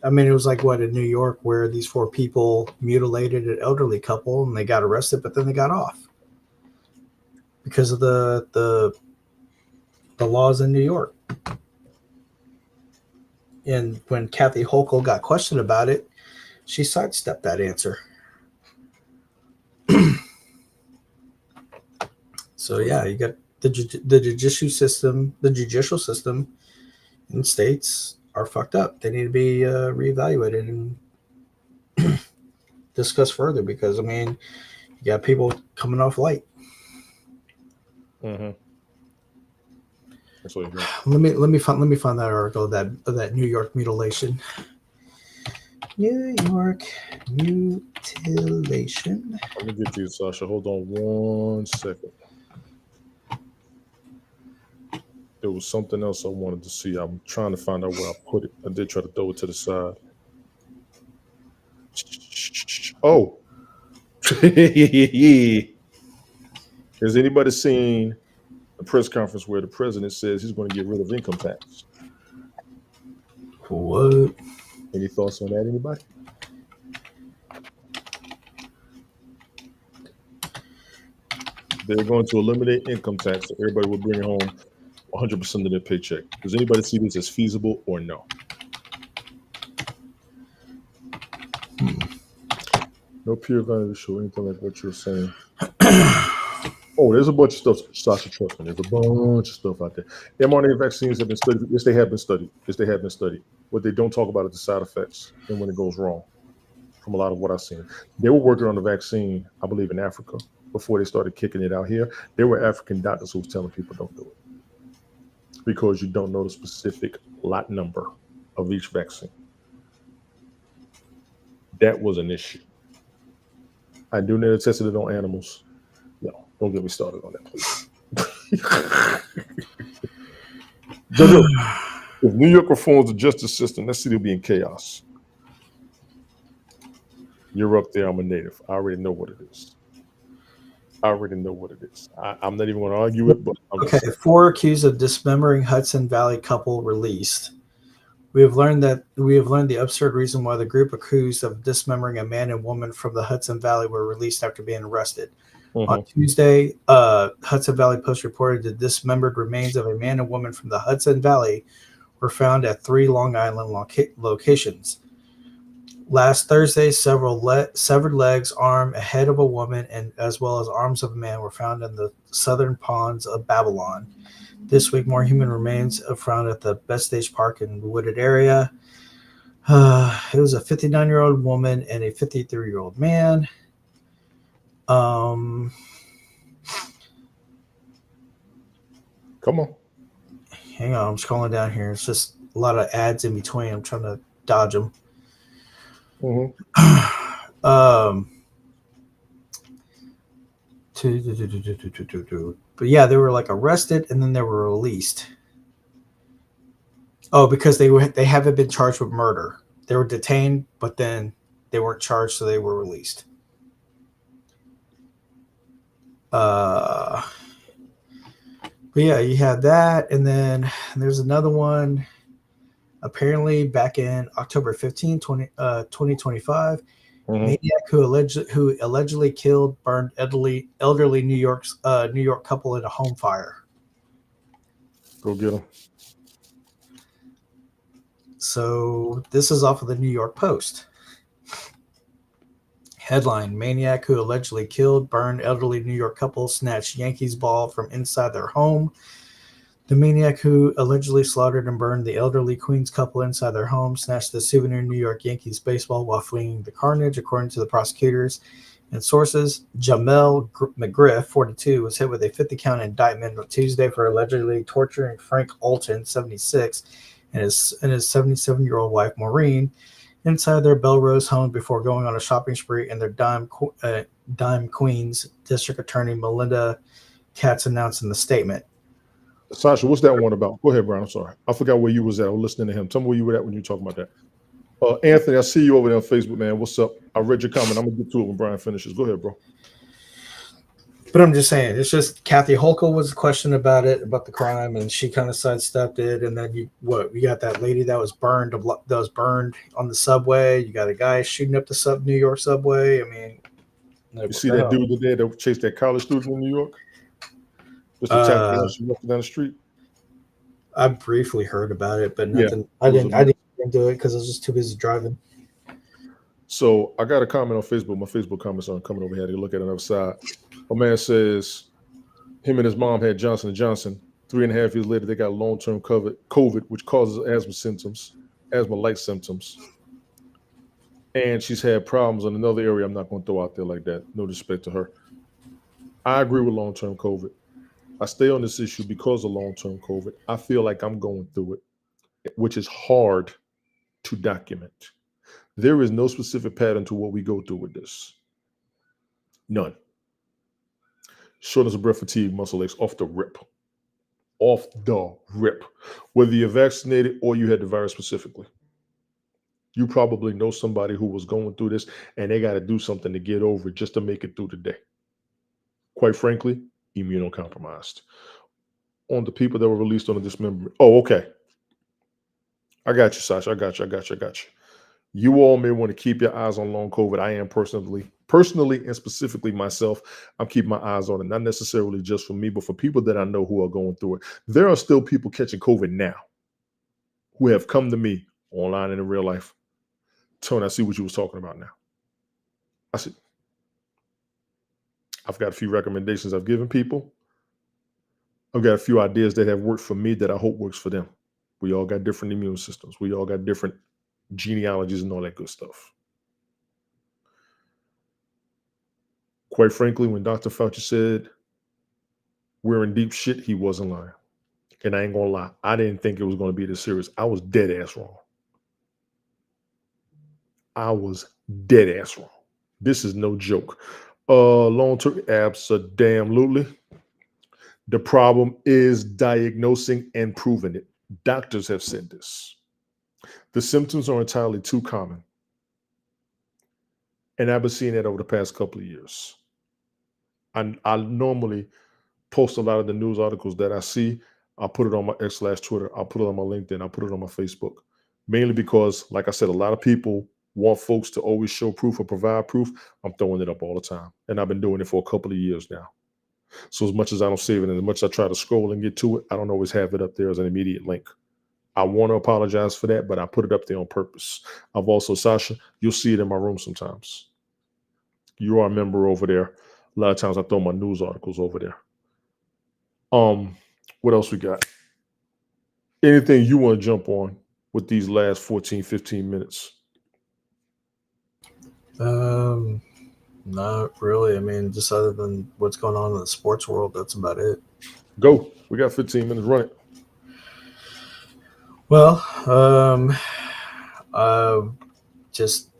I mean, it was like what in New York where these 4 people mutilated an elderly couple and they got arrested, but then they got off because of the laws in New York. And when Kathy Hochul got questioned about it, she sidestepped that answer. So yeah, you got the judicial system in states are fucked up. They need to be reevaluated and discussed further because I mean, you got people coming off light. Mm-hmm. Let me find that article of that New York mutilation. New York mutilation. Let me get to you, Sasha. Hold on 1 second. There was something else I wanted to see. I'm trying to find out where I put it. I did try to throw it to the side. Oh. Has anybody seen a press conference where the president says he's going to get rid of income tax? What? Any thoughts on that, anybody? They're going to eliminate income tax, so everybody will bring home 100% of their paycheck. Does anybody see this as feasible or no? No peer guide to show anything like what you're saying. Oh, there's a bunch of stuff, Sasha, trust me. There's a bunch of stuff out there. mRNA vaccines have been studied. Yes, they have been studied. Yes, they have been studied. What they don't talk about is the side effects and when it goes wrong. From a lot of what I've seen, they were working on the vaccine, I believe, in Africa before they started kicking it out here. There were African doctors who was telling people don't do it because you don't know the specific lot number of each vaccine. That was an issue. I do need to test it on animals. No, don't get me started on that, please. If New York reforms the justice system, that city will be in chaos. You're up there. I'm a native. I already know what it is. I'm not even going to argue it, but I'm Okay, just 4 accused of dismembering Hudson Valley couple released. We have learned the absurd reason why the group accused of dismembering a man and woman from the Hudson Valley were released after being arrested. On Tuesday, Hudson Valley Post reported the dismembered remains of a man and woman from the Hudson Valley were found at 3 Long Island locations. Last Thursday, several severed legs, arm, a head of a woman, and as well as arms of a man were found in the southern ponds of Babylon. This week, more human remains are found at the Bestage Park in the wooded area. It was a 59-year-old woman and a 53-year-old man. come on. Hang on, I'm scrolling down here. It's just a lot of ads in between. I'm trying to dodge them. But yeah, they were like arrested and then they were released. Oh, because they haven't been charged with murder. They were detained, but then they weren't charged, so they were released. But yeah, you had that, and then there's another one. Apparently, back in October 15, 2025, maniac who allegedly killed, burned elderly New York couple in a home fire. Go get them. So this is off of the New York Post. Headline: Maniac who allegedly killed, burned elderly New York couple snatched Yankees ball from inside their home. The maniac who allegedly slaughtered and burned the elderly Queens couple inside their home snatched the souvenir New York Yankees baseball while fleeing the carnage, according to the prosecutors and sources. Jamel McGriff, 42, was hit with a 50-count indictment on Tuesday for allegedly torturing Frank Alton, 76, and his 77-year-old wife Maureen inside their Belrose home before going on a shopping spree in their Dime Queens. District Attorney Melinda Katz announced in the statement. Sasha, what's that one about? Go ahead, Brian. I'm sorry. I forgot where you was at. I was listening to him. Tell me where you were at when you were talking about that. Anthony, I see you over there on Facebook, man. What's up? I read your comment. I'm going to get to it when Brian finishes. Go ahead, bro. But I'm just saying, it's just Kathy Hochul was questioned about it, about the crime, and she kind of sidestepped it. And then you got that lady that was burned on the subway. You got a guy shooting up the New York subway. I mean, you see that dude today that chased that college student in New York? Just attacked her. She walked down the street. I briefly heard about it, but nothing. Yeah, I didn't do it because I was just too busy driving. So I got a comment on Facebook. My Facebook comments aren't coming over here. I had to look at another side. A man says him and his mom had Johnson & Johnson. 3.5 years later, they got long-term COVID, which causes asthma-like symptoms. And she's had problems in another area I'm not going to throw out there like that. No disrespect to her. I agree with long-term COVID. I stay on this issue because of long-term COVID. I feel like I'm going through it, which is hard to document. There is no specific pattern to what we go through with this. None. Shortness of breath, fatigue, muscle aches, off the rip. Off the rip. Whether you're vaccinated or you had the virus specifically. You probably know somebody who was going through this and they got to do something to get over it just to make it through the day. Quite frankly, immunocompromised. On the people that were released on the dismemberment. Oh, okay. I got you, Sasha. I got you. You all may want to keep your eyes on long COVID. I am personally and specifically myself, I'm keeping my eyes on it, not necessarily just for me, but for people that I know who are going through it. There are still people catching COVID now who have come to me online and in real life. Tony, I see what you was talking about now. I said, I've got a few recommendations I've given people. I've got a few ideas that have worked for me that I hope works for them. We all got different immune systems. We all got different genealogies and all that good stuff. Quite frankly, when Dr. Fauci said we're in deep shit, he wasn't lying. And I ain't gonna lie, I didn't think it was gonna be this serious. I was dead ass wrong. I was dead ass wrong. This is no joke. Long term, absolutely. The problem is diagnosing and proving it. Doctors have said this. The symptoms are entirely too common. And I've been seeing that over the past couple of years. I normally post a lot of the news articles that I see. I'll put it on my X/Twitter. I'll put it on my LinkedIn. I'll put it on my Facebook. Mainly because, like I said, a lot of people want folks to always show proof or provide proof. I'm throwing it up all the time. And I've been doing it for a couple of years now. So as much as I don't save it and as much as I try to scroll and get to it, I don't always have it up there as an immediate link. I want to apologize for that, but I put it up there on purpose. I've also, Sasha, you'll see it in my room sometimes. You are a member over there. A lot of times I throw my news articles over there. What else we got? Anything you want to jump on with these last 14, 15 minutes? Not really. I mean, just other than what's going on in the sports world, that's about it. Go. We got 15 minutes. Run it. Well, just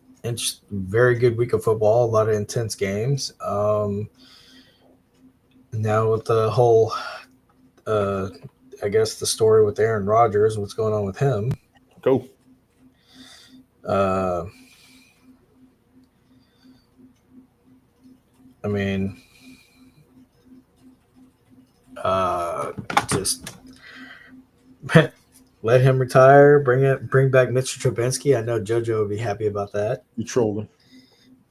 very good week of football, a lot of intense games. Now with the whole, I guess the story with Aaron Rodgers, what's going on with him? Go. I mean, just let him retire. Bring back Mr. Trubinsky. I know JoJo would be happy about that. You trolling?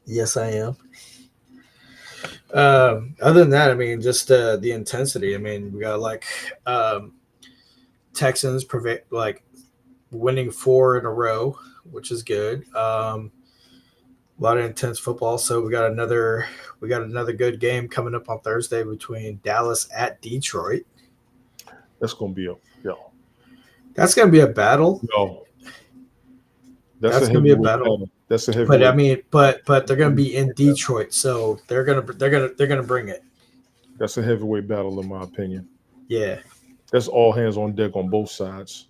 Yes, I am. Other than that, I mean, just the intensity. I mean, we got Texans winning 4 in a row, which is good. A lot of intense football. So we got another good game coming up on Thursday between Dallas at Detroit. That's gonna be That's gonna be a battle. No. That's gonna be a battle. That's a heavy. But I mean, but they're gonna be in Detroit, so they're gonna bring it. That's a heavyweight battle, in my opinion. Yeah. That's all hands on deck on both sides.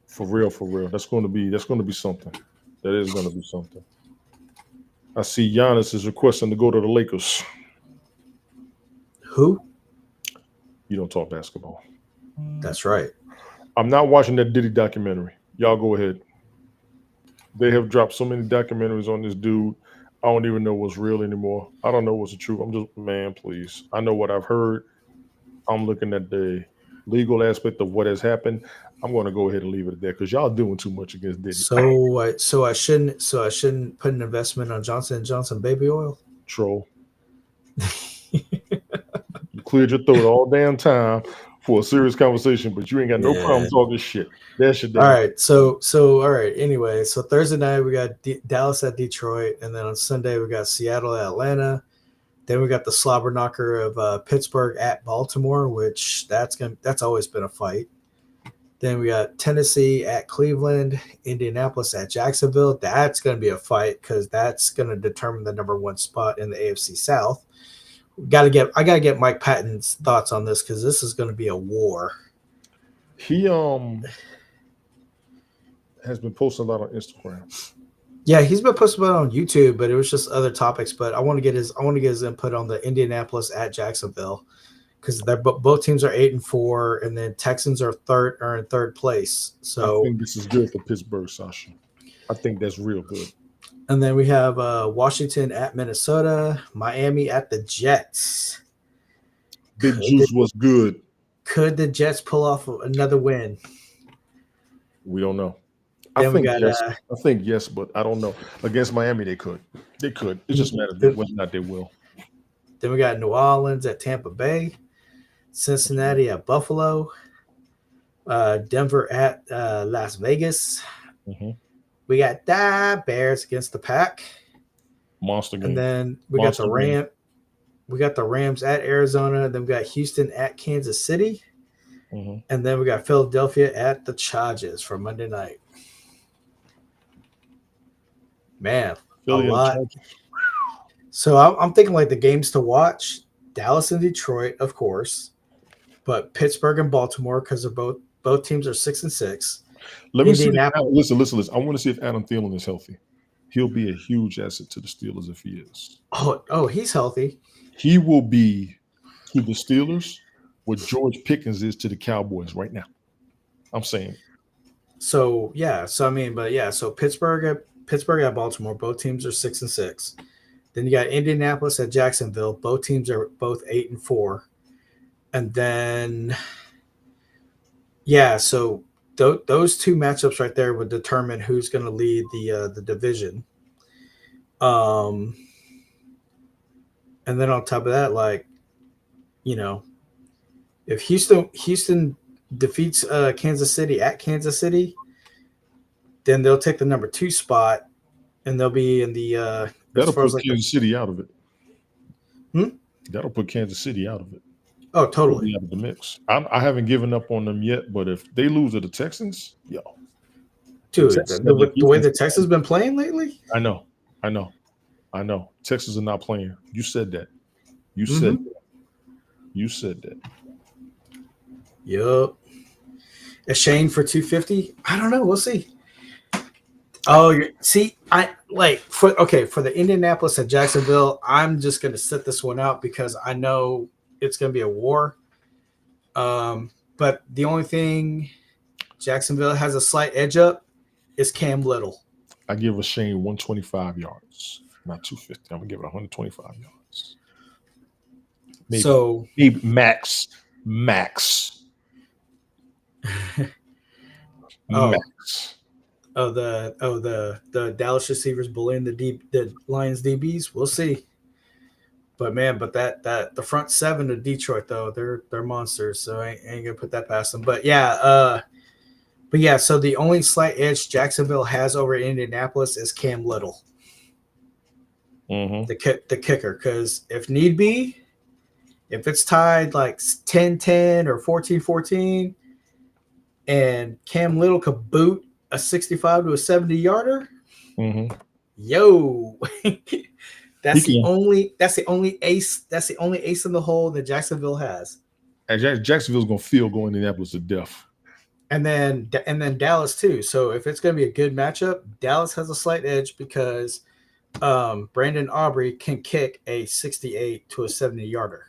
For real, for real. That's gonna be something. That is gonna be something. I see Giannis is requesting to go to the Lakers. Who? You don't talk basketball. That's right. I'm not watching that Diddy documentary. Y'all go ahead. They have dropped so many documentaries on this dude. I don't even know what's real anymore. I don't know what's the truth. I'm just, man, please. I know what I've heard. I'm looking at the legal aspect of what has happened. I'm going to go ahead and leave it at that because y'all doing too much against Diddy. So I shouldn't put an investment on Johnson & Johnson baby oil? Troll. You cleared your throat all damn time for a serious conversation, but you ain't got no problem talking shit. That's your damn. All right. So all right. Anyway, so Thursday night we got Dallas at Detroit, and then on Sunday we got Seattle at Atlanta. Then we got the slobber knocker of Pittsburgh at Baltimore, which that's always been a fight. Then we got Tennessee at Cleveland, Indianapolis at Jacksonville. That's going to be a fight because that's going to determine the number 1 spot in the AFC South. I got to get Mike Patton's thoughts on this because this is going to be a war. He has been posting a lot on Instagram. Yeah, he's been posting about it on YouTube, but it was just other topics. But I want to get his input on the Indianapolis at Jacksonville because both teams are 8-4, and then Texans are in third place. So I think this is good for Pittsburgh, Sasha. I think that's real good. And then we have Washington at Minnesota, Miami at the Jets. Big Juice was good. Could the Jets pull off another win? We don't know. Then I think yes, but I don't know. Against Miami, they could. It just matters whether or not they will. Then we got New Orleans at Tampa Bay, Cincinnati at Buffalo, Denver at Las Vegas. Mm-hmm. We got the Bears against the Pack. Monster game. And then we got Monster the game. We got the Rams at Arizona. Then we got Houston at Kansas City. Mm-hmm. And then we got Philadelphia at the Chargers for Monday night. Man, Philly a and lot. Chargers. So I'm thinking like the games to watch: Dallas and Detroit, of course, but Pittsburgh and Baltimore because they're both teams are 6-6. Let me see. Indianapolis. Listen. I want to see if Adam Thielen is healthy. He'll be a huge asset to the Steelers if he is. Oh, he's healthy. He will be to the Steelers what George Pickens is to the Cowboys right now. I'm saying. So yeah, so I mean, but yeah, so Pittsburgh at Baltimore, both teams are 6-6. Then you got Indianapolis at Jacksonville, both teams are both 8-4, and then yeah, so those two matchups right there would determine who's going to lead the division. And then on top of that, like, you know, if Houston defeats Kansas City at Kansas City, then they'll take the number 2 spot, and they'll be in the That'll put like Kansas City out of it. Hmm? That'll put Kansas City out of it. Oh, totally. Out of the mix. I haven't given up on them yet, but if they lose to the Texans, Dude, Texans the way the Texans been playing lately, I know. Texans are not playing. You said that. You said that. Yup. A Shane for 250. I don't know. We'll see. Oh, see, I like for the Indianapolis and Jacksonville. I'm just gonna sit this one out because I know it's gonna be a war. But the only thing Jacksonville has a slight edge up is Cam Little. I give a Shane 125 yards, not 250. I'm gonna give it 125 yards. Maybe max. Max. The Dallas receivers bullying the Lions DBs. We'll see. But man, the front 7 of Detroit though, they're monsters. So I ain't gonna put that past them. But yeah, so the only slight edge Jacksonville has over Indianapolis is Cam Little, the kicker. Because if need be, if it's tied like 10-10 or 14-14, and Cam Little could boot a 65 to a 70 yarder, yo, that's the only ace in the hole that Jacksonville has. And Jacksonville's gonna feel going Indianapolis to death. And then Dallas too. So if it's going to be a good matchup, Dallas has a slight edge because Brandon Aubrey can kick a 68 to a 70 yarder.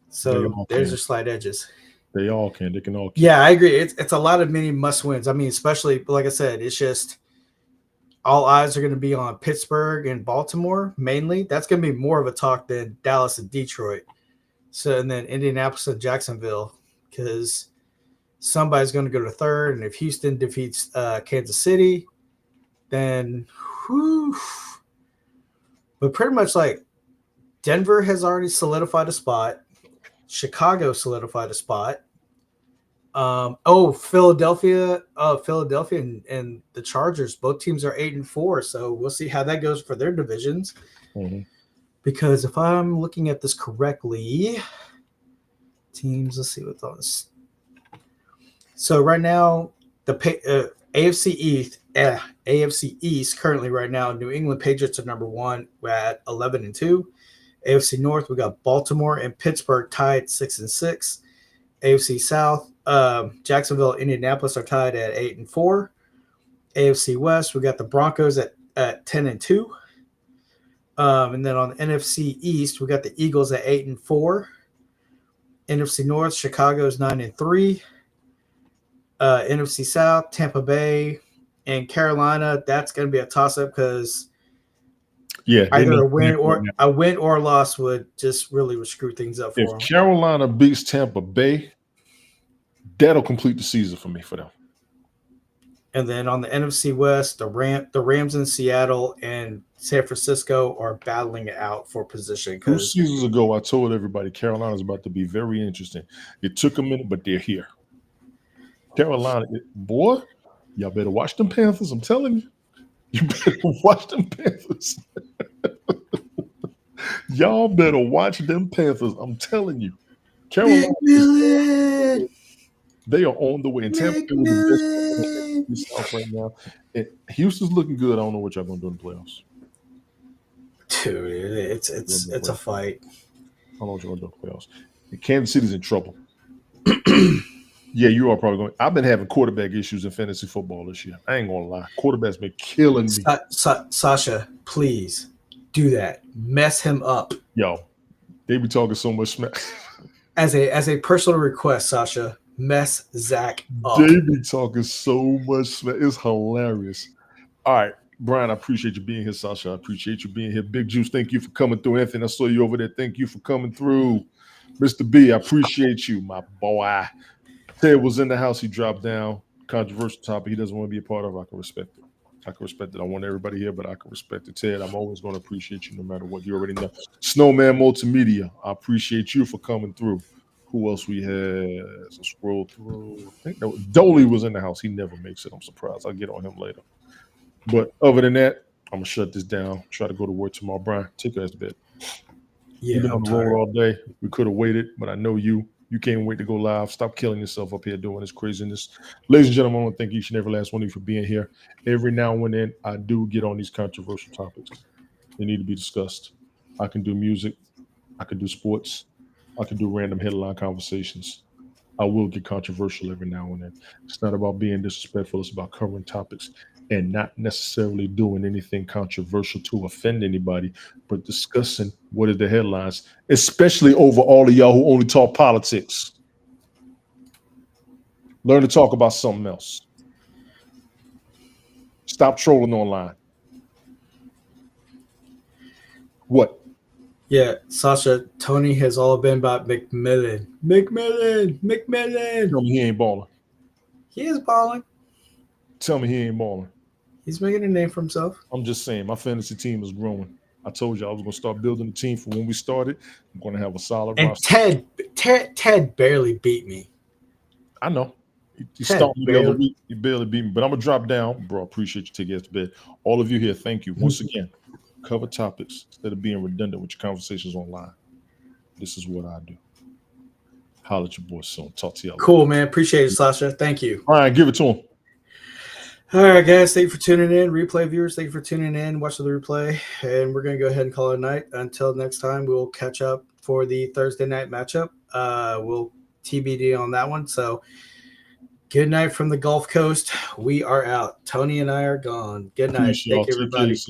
So there's your slight edges. They all can. They can all. Yeah, I agree. It's a lot of mini must wins. I mean, especially like I said, it's just all eyes are going to be on Pittsburgh and Baltimore mainly. That's going to be more of a talk than Dallas and Detroit. So and then Indianapolis and Jacksonville because somebody's going to go to third, and if Houston defeats Kansas City, then whew. But pretty much like Denver has already solidified a spot. Chicago solidified a spot. Philadelphia and the Chargers, both teams are 8-4, so we'll see how that goes for their divisions. Because if I'm looking at this correctly, teams, let's see what's on this. So right now, the AFC East currently right now, New England Patriots are number 1. We're at 11-2. AFC North, we got Baltimore and Pittsburgh tied 6-6. AFC South, Jacksonville, Indianapolis are tied at 8-4. AFC West, we got the Broncos at 10-2. And then on the NFC East, we got the Eagles at 8-4. NFC North, Chicago's 9-3. NFC South, Tampa Bay and Carolina, that's going to be a toss-up because either a win or a loss would screw things up for them. If Carolina beats Tampa Bay, that'll complete the season for me for them. And then on the NFC West, the Rams in Seattle and San Francisco are battling it out for position. 2 seasons ago, I told everybody Carolina's about to be very interesting. It took a minute, but they're here. Carolina, boy, y'all better watch them Panthers. I'm telling you. You better watch them Panthers. Y'all better watch them Panthers. I'm telling you. Carolina, McMillan. they are on the way. And Tampa Bay is the best team in the South right now. And Houston's looking good. I don't know what y'all gonna do in the playoffs. Dude, it's a fight. I don't know what you're gonna do in the playoffs. And Kansas City's in trouble. Yeah, you are probably going. I've been having quarterback issues in fantasy football this year. I ain't gonna lie. Quarterback's been killing me. Sasha, please do that. Mess him up. Yo, they be talking so much smack. As a personal request, Sasha, mess Zach up. They be talking so much smack. It's hilarious. All right, Brian, I appreciate you being here. Sasha, I appreciate you being here. Big Juice, thank you for coming through. Anthony, I saw you over there. Thank you for coming through. Mr. B, I appreciate you, my boy. Ted was in the house. He dropped down. Controversial topic he doesn't want to be a part of. I can respect it. I can respect it. I want everybody here, but I can respect it. Ted, I'm always going to appreciate you no matter what. You already know. Snowman Multimedia, I appreciate you for coming through. Who else we had? As I scroll through, I think that was, Dolly was in the house. He never makes it. I'm surprised. I'll get on him later. But other than that, I'm going to shut this down. Try to go to work tomorrow. Brian, take your ass to bed. Yeah, You've been on I'm the tired. road all day. We could have waited, but I know you. You can't wait to go live. Stop killing yourself up here doing this craziness. Ladies and gentlemen, I want to thank each and every last one of you for being here. Every now and then, I do get on these controversial topics. They need to be discussed. I can do music. I can do sports. I can do random headline conversations. I will get controversial every now and then. It's not about being disrespectful. It's about covering topics and not necessarily doing anything controversial to offend anybody, but discussing what are the headlines, especially over all of y'all who only talk politics. Learn to talk about something else. Stop trolling online. What? Yeah, Sasha, Tony has all been about McMillan. McMillan. Tell me he ain't balling. He is balling. Tell me he ain't balling. He's making a name for himself. I'm just saying, my fantasy team is growing. I told you I was going to start building a team from when we started. I'm going to have a solid And roster. Ted barely beat me. I know. He Ted stopped me the other barely- week. He barely beat me, but I'm going to drop down. Bro, I appreciate you taking us to bed. All of you here, thank you. Once again, cover topics instead of being redundant with your conversations online. This is what I do. Holler at your boy soon. Talk to y'all later. Cool, man. Appreciate it, Sasha. Thank you. All right, give it to him. All right, guys. Thank you for tuning in. Replay viewers, thank you for tuning in. Watch the replay. And we're going to go ahead and call it a night. Until next time, we'll catch up for the Thursday night matchup. We'll TBD on that one. So good night from the Gulf Coast. We are out. Tony and I are gone. Good night. Peace, y'all. Thank you, Take care of everybody. yourselves.